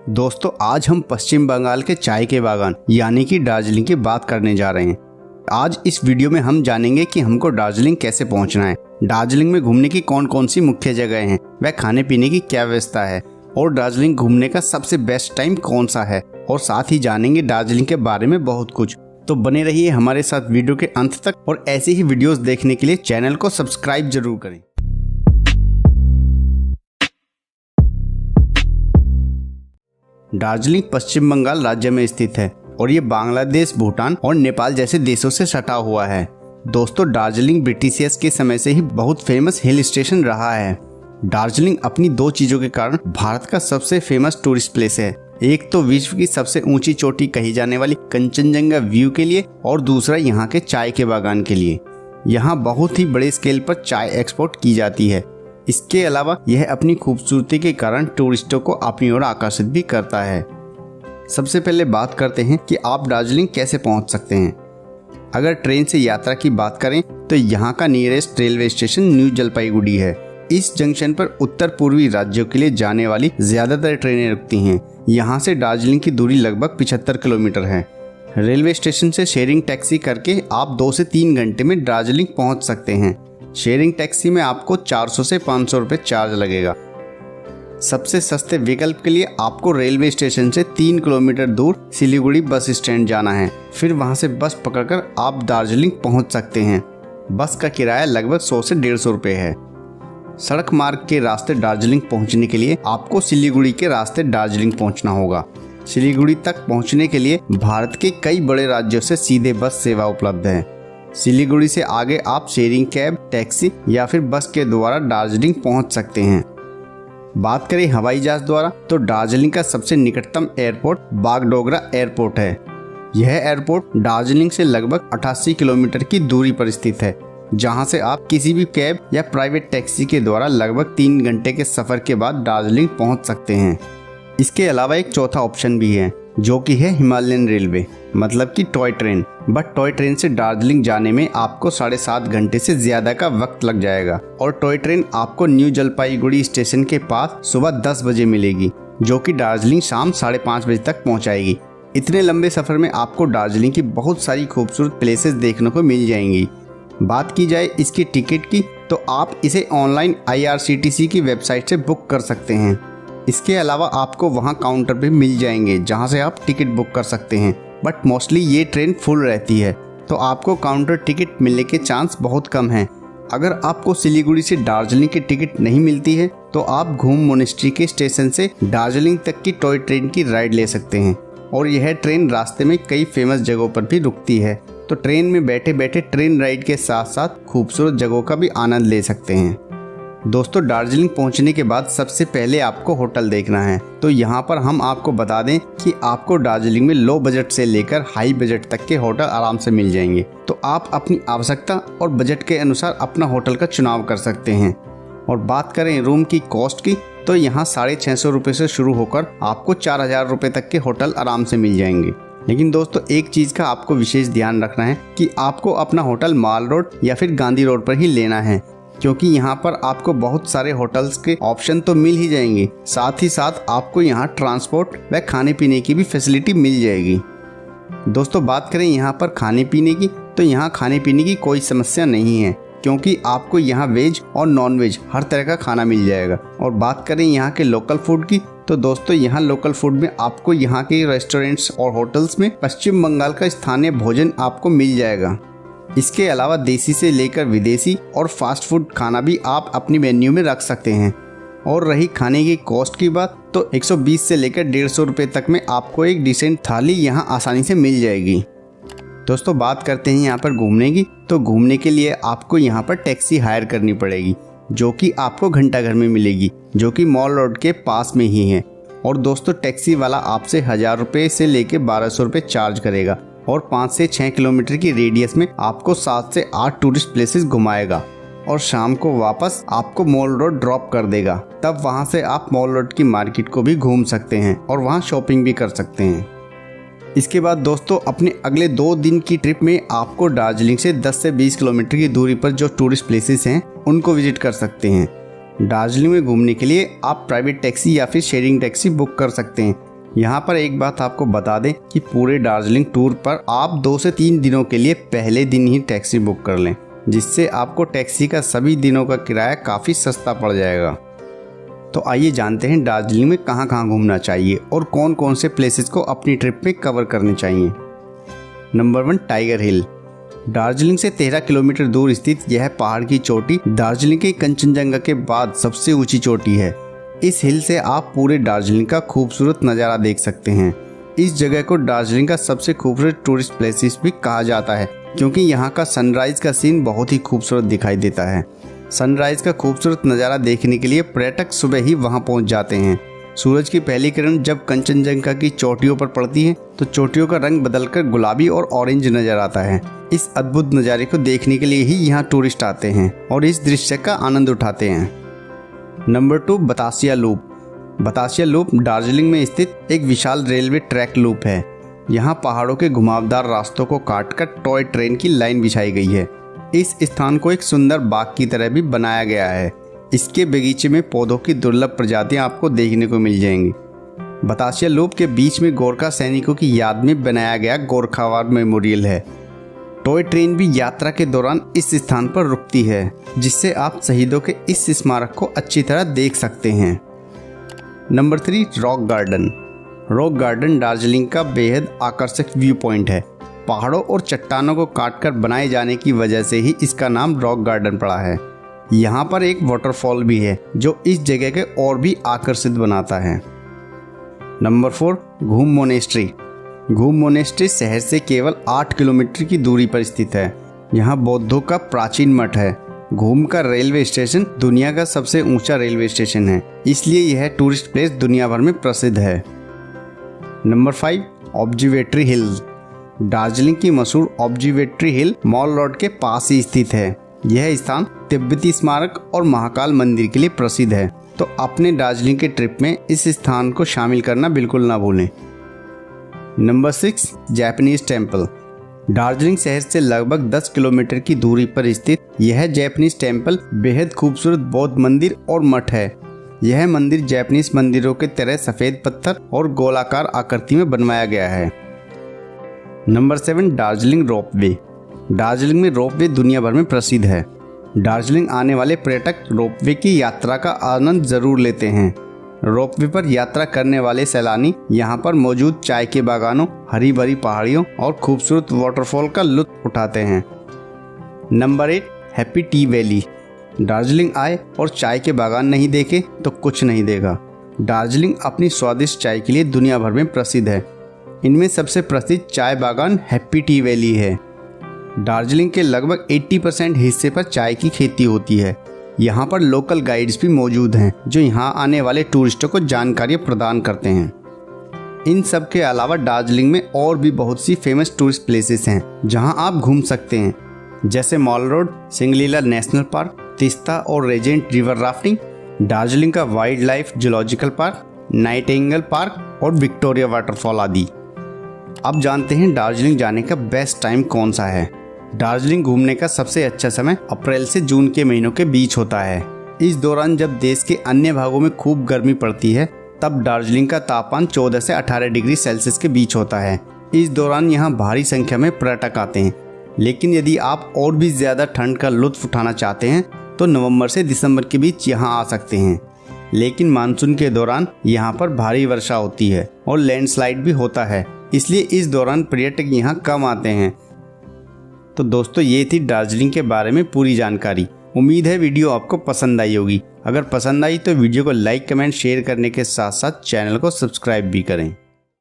दोस्तों आज हम पश्चिम बंगाल के चाय के बागान यानी कि दार्जिलिंग की बात करने जा रहे हैं। आज इस वीडियो में हम जानेंगे कि हमको दार्जिलिंग कैसे पहुंचना है, दार्जिलिंग में घूमने की कौन कौन सी मुख्य जगह हैं, वह खाने पीने की क्या व्यवस्था है और दार्जिलिंग घूमने का सबसे बेस्ट टाइम कौन सा है, और साथ ही जानेंगे दार्जिलिंग के बारे में बहुत कुछ। तो बने रहिए हमारे साथ वीडियो के अंत तक और ऐसे ही वीडियोस देखने के लिए चैनल को सब्सक्राइब जरूर करें। दार्जिलिंग पश्चिम बंगाल राज्य में स्थित है और ये बांग्लादेश, भूटान और नेपाल जैसे देशों से सटा हुआ है। दोस्तों दार्जिलिंग ब्रिटिशियर्स के समय से ही बहुत फेमस हिल स्टेशन रहा है। दार्जिलिंग अपनी दो चीजों के कारण भारत का सबसे फेमस टूरिस्ट प्लेस है। एक तो विश्व की सबसे ऊंची चोटी कही जाने वाली कंचनजंगा व्यू के लिए और दूसरा यहाँ के चाय के बागान के लिए। यहाँ बहुत ही बड़े स्केल पर चाय एक्सपोर्ट की जाती है। इसके अलावा यह अपनी खूबसूरती के कारण टूरिस्टों को अपनी ओर आकर्षित भी करता है। सबसे पहले बात करते हैं कि आप दार्जिलिंग कैसे पहुंच सकते हैं। अगर ट्रेन से यात्रा की बात करें तो यहाँ का nearest railway station new Jalpaiguri है। इस जंक्शन पर उत्तर पूर्वी राज्यों के लिए जाने वाली ज्यादातर ट्रेनें रुकती हैं। यहाँ से दार्जिलिंग की दूरी लगभग 75 किलोमीटर है। रेलवे स्टेशन से शेयरिंग टैक्सी करके आप 2 से 3 घंटे में दार्जिलिंग पहुँच सकते हैं। शेयरिंग टैक्सी में आपको 400 से 500 रुपये चार्ज लगेगा। सबसे सस्ते विकल्प के लिए आपको रेलवे स्टेशन से 3 किलोमीटर दूर सिलीगुड़ी बस स्टैंड जाना है। फिर वहां से बस पकड़कर आप दार्जिलिंग पहुंच सकते हैं। बस का किराया लगभग 100 से 150 रुपये है। सड़क मार्ग के रास्ते दार्जिलिंग पहुंचने के लिए आपको सिलीगुड़ी के रास्ते दार्जिलिंग पहुंचना होगा। सिलीगुड़ी तक पहुंचने के लिए भारत के कई बड़े राज्यों से सीधे बस सेवा उपलब्ध है। सिलीगुड़ी से आगे आप शेयरिंग कैब, टैक्सी या फिर बस के द्वारा दार्जिलिंग पहुंच सकते हैं। बात करें हवाई जहाज द्वारा तो दार्जिलिंग का सबसे निकटतम एयरपोर्ट बागडोगरा एयरपोर्ट है। यह एयरपोर्ट दार्जिलिंग से लगभग 88 किलोमीटर की दूरी पर स्थित है, जहां से आप किसी भी कैब या प्राइवेट टैक्सी के द्वारा लगभग 3 घंटे के सफर के बाद दार्जिलिंग पहुंच सकते हैं। इसके अलावा एक चौथा ऑप्शन भी है जो कि है हिमालयन रेलवे, मतलब कि toy train. But toy train से दार्जिलिंग जाने में आपको 7.5 घंटे से ज्यादा का वक्त लग जाएगा और टॉय ट्रेन आपको न्यू जलपाईगुड़ी स्टेशन के पास सुबह 10 बजे मिलेगी, जो कि दार्जिलिंग शाम 5:30 बजे तक पहुंचाएगी। इतने लंबे सफर में आपको दार्जिलिंग की बहुत सारी खूबसूरत प्लेसेस देखने को मिल जाएंगी। बात की जाए इसकी टिकट की तो आप इसे ऑनलाइन IRCTC की वेबसाइट से बुक कर सकते हैं। इसके अलावा आपको वहां काउंटर भी मिल जाएंगे जहां से आप टिकट बुक कर सकते हैं, बट मोस्टली ये ट्रेन फुल रहती है तो आपको काउंटर टिकट मिलने के चांस बहुत कम हैं। अगर आपको सिलीगुड़ी से दार्जिलिंग की टिकट नहीं मिलती है तो आप घूम मोनेस्ट्री के स्टेशन से दार्जिलिंग तक की टॉय ट्रेन की राइड ले सकते हैं और यह ट्रेन रास्ते में कई फेमस जगहों पर भी रुकती है, तो ट्रेन में बैठे बैठे ट्रेन राइड के साथ साथ खूबसूरत जगहों का भी आनंद ले सकते हैं। दोस्तों दार्जिलिंग पहुंचने के बाद सबसे पहले आपको होटल देखना है, तो यहाँ पर हम आपको बता दें कि आपको दार्जिलिंग में लो बजट से लेकर हाई बजट तक के होटल आराम से मिल जाएंगे, तो आप अपनी आवश्यकता और बजट के अनुसार अपना होटल का चुनाव कर सकते हैं। और बात करें रूम की कॉस्ट की तो यहाँ 650 रुपये से शुरू होकर आपको 4000 रुपये तक के होटल आराम से मिल जाएंगे। लेकिन दोस्तों एक चीज का आपको विशेष ध्यान रखना है कि आपको अपना होटल माल रोड या फिर गांधी रोड पर ही लेना है, क्योंकि यहाँ पर आपको बहुत सारे होटल्स के ऑप्शन तो मिल ही जाएंगे, साथ ही साथ आपको यहाँ ट्रांसपोर्ट व खाने पीने की भी फैसिलिटी मिल जाएगी। दोस्तों बात करें यहाँ पर खाने पीने की तो यहाँ खाने पीने की कोई समस्या नहीं है, क्योंकि आपको यहाँ वेज और नॉन वेज हर तरह का खाना मिल जाएगा। और बात करें यहाँ के लोकल फूड की तो दोस्तों यहाँ लोकल फूड में आपको यहाँ के रेस्टोरेंट्स और होटल्स में पश्चिम बंगाल का स्थानीय भोजन आपको मिल जाएगा। इसके अलावा देसी से लेकर विदेशी और फास्ट फूड खाना भी आप अपनी मेन्यू में रख सकते हैं। और रही खाने की कॉस्ट की बात तो 120 से लेकर 150 रुपये तक में आपको एक डिसेंट थाली यहाँ आसानी से मिल जाएगी। दोस्तों बात करते हैं यहाँ पर घूमने की, तो घूमने के लिए आपको यहाँ पर टैक्सी हायर करनी पड़ेगी, जो कि आपको घंटाघर में मिलेगी, जो कि मॉल रोड के पास में ही है। और दोस्तों टैक्सी वाला आपसे 1000 रुपये से लेकर 1200 रुपये चार्ज करेगा और 5 से 6 किलोमीटर की रेडियस में आपको 7 से 8 टूरिस्ट प्लेसेस घुमाएगा और शाम को वापस आपको मॉल रोड ड्रॉप कर देगा। तब वहां से आप मॉल रोड की मार्केट को भी घूम सकते हैं और वहां शॉपिंग भी कर सकते हैं। इसके बाद दोस्तों अपने अगले 2 दिन की ट्रिप में आपको दार्जिलिंग से 10 से 20 किलोमीटर की दूरी पर जो टूरिस्ट प्लेसेस हैं उनको विजिट कर सकते हैं। दार्जिलिंग में घूमने के लिए आप प्राइवेट टैक्सी या फिर शेयरिंग टैक्सी बुक कर सकते हैं, यहाँ पर एक बात आपको बता दें कि पूरे दार्जिलिंग टूर पर आप 2 से 3 दिनों के लिए पहले दिन ही टैक्सी बुक कर लें, जिससे आपको टैक्सी का सभी दिनों का किराया काफ़ी सस्ता पड़ जाएगा। तो आइए जानते हैं दार्जिलिंग में कहाँ कहाँ घूमना चाहिए और कौन कौन से प्लेसेस को अपनी ट्रिप में कवर करने चाहिए। नंबर 1, टाइगर हिल। दार्जिलिंग से 13 किलोमीटर दूर स्थित यह पहाड़ की चोटी दार्जिलिंग के कंचनजंगा के बाद सबसे ऊंची चोटी है। इस हिल से आप पूरे दार्जिलिंग का खूबसूरत नज़ारा देख सकते हैं। इस जगह को दार्जिलिंग का सबसे खूबसूरत टूरिस्ट प्लेसेस भी कहा जाता है, क्योंकि यहाँ का सनराइज का सीन बहुत ही खूबसूरत दिखाई देता है। सनराइज का खूबसूरत नज़ारा देखने के लिए पर्यटक सुबह ही वहाँ पहुँच जाते हैं। सूरज की पहली किरण जब कंचनजंगा की चोटियों पर पड़ती है तो चोटियों का रंग बदलकर गुलाबी और ऑरेंज नजर आता है। इस अद्भुत नज़ारे को देखने के लिए ही यहाँ टूरिस्ट आते हैं और इस दृश्य का आनंद उठाते हैं। Number 2, Batasia loop. Batasia loop Darjeeling में स्थित एक विशाल रेलवे ट्रैक लूप है। यहाँ पहाड़ों के घुमावदार रास्तों को काटकर टॉय ट्रेन की लाइन बिछाई गई है। इस स्थान को एक सुंदर बाग की तरह भी बनाया गया है। इसके बगीचे में पौधों की दुर्लभ प्रजातियां आपको देखने को मिल जाएंगी। बतासिया लूप के बीच में गोरखा सैनिकों की याद में बनाया गया गोरखा वार मेमोरियल है। टॉय ट्रेन भी यात्रा के दौरान इस स्थान पर रुकती है, जिससे आप शहीदों के इस स्मारक को अच्छी तरह देख सकते हैं। Number 3, rock garden. Rock garden Darjeeling का बेहद आकर्षक व्यू पॉइंट है। पहाड़ों और चट्टानों को काटकर बनाए जाने की वजह से ही इसका नाम रॉक गार्डन पड़ा है। यहाँ पर एक वाटरफॉल भी है जो इस जगह के और भी आकर्षित बनाता है। नंबर 4, घूम मोनेस्ट्री। घूम मोनेस्ट्री शहर से केवल 8 किलोमीटर की दूरी पर स्थित है। यहाँ बौद्धों का प्राचीन मठ है। घूम का रेलवे स्टेशन दुनिया का सबसे ऊंचा रेलवे स्टेशन है, इसलिए यह टूरिस्ट प्लेस दुनिया भर में प्रसिद्ध है। नंबर 5, ऑब्जर्वेटरी हिल। दार्जिलिंग की मशहूर ऑब्जर्वेटरी हिल मॉल रोड के पास ही स्थित है। यह स्थान तिब्बती स्मारक और महाकाल मंदिर के लिए प्रसिद्ध है, तो अपने दार्जिलिंग के ट्रिप में इस स्थान को शामिल करना बिल्कुल ना भूलें। Number 6, Japanese temple. दार्जिलिंग शहर से लगभग 10 किलोमीटर की दूरी पर स्थित यह जापानीज टेम्पल बेहद खूबसूरत बौद्ध मंदिर और मठ है। यह मंदिर जापानीज मंदिरों के तरह सफेद पत्थर और गोलाकार आकृति में बनवाया गया है। Number 7, Darjeeling ropeway. दार्जिलिंग में रोपवे दुनिया भर में प्रसिद्ध है। दार्जिलिंग आने वाले पर्यटक रोपवे की यात्रा का आनंद जरूर लेते हैं। रोपवे पर यात्रा करने वाले सैलानी यहाँ पर मौजूद चाय के बागानों, हरी भरी पहाड़ियों और खूबसूरत वाटरफॉल का लुत्फ उठाते हैं। Number 8, happy T valley. Darjeeling आए और चाय के बागान नहीं देखे तो कुछ नहीं देगा। दार्जिलिंग अपनी स्वादिष्ट चाय के लिए दुनिया भर में प्रसिद्ध है। इनमें सबसे प्रसिद्ध चाय बागान हैप्पी टी वैली है। दार्जिलिंग के लगभग 80% हिस्से पर चाय की खेती होती है। यहाँ पर लोकल गाइड्स भी मौजूद हैं जो यहाँ आने वाले टूरिस्टों को जानकारी प्रदान करते हैं। इन सब के अलावा दार्जिलिंग में और भी बहुत सी फेमस टूरिस्ट प्लेसेस हैं जहाँ आप घूम सकते हैं, जैसे mall road, Singalila national park, Teesta और रेजेंट रिवर राफ्टिंग, दार्जिलिंग का wild life zoological park, Nightingale park और विक्टोरिया वाटरफॉल आदि। अब जानते हैं दार्जिलिंग जाने का बेस्ट टाइम कौन सा है। दार्जिलिंग घूमने का सबसे अच्छा समय अप्रैल से जून के महीनों के बीच होता है। इस दौरान जब देश के अन्य भागों में खूब गर्मी पड़ती है, तब दार्जिलिंग का तापमान 14 से 18 डिग्री सेल्सियस के बीच होता है। इस दौरान यहाँ भारी संख्या में पर्यटक आते हैं। लेकिन यदि आप और भी ज़्यादा ठंड का लुत्फ उठाना चाहते हैं तो नवंबर से दिसंबर के बीच यहाँ आ सकते हैं। लेकिन मानसून के दौरान यहाँ पर भारी वर्षा होती है और लैंडस्लाइड भी होता है, इसलिए इस दौरान पर्यटक यहाँ कम आते हैं। तो दोस्तों, ये थी दार्जिलिंग के बारे में पूरी जानकारी। उम्मीद है वीडियो आपको पसंद आई होगी। अगर पसंद आई तो वीडियो को लाइक, कमेंट, शेयर करने के साथ साथ चैनल को सब्सक्राइब भी करें।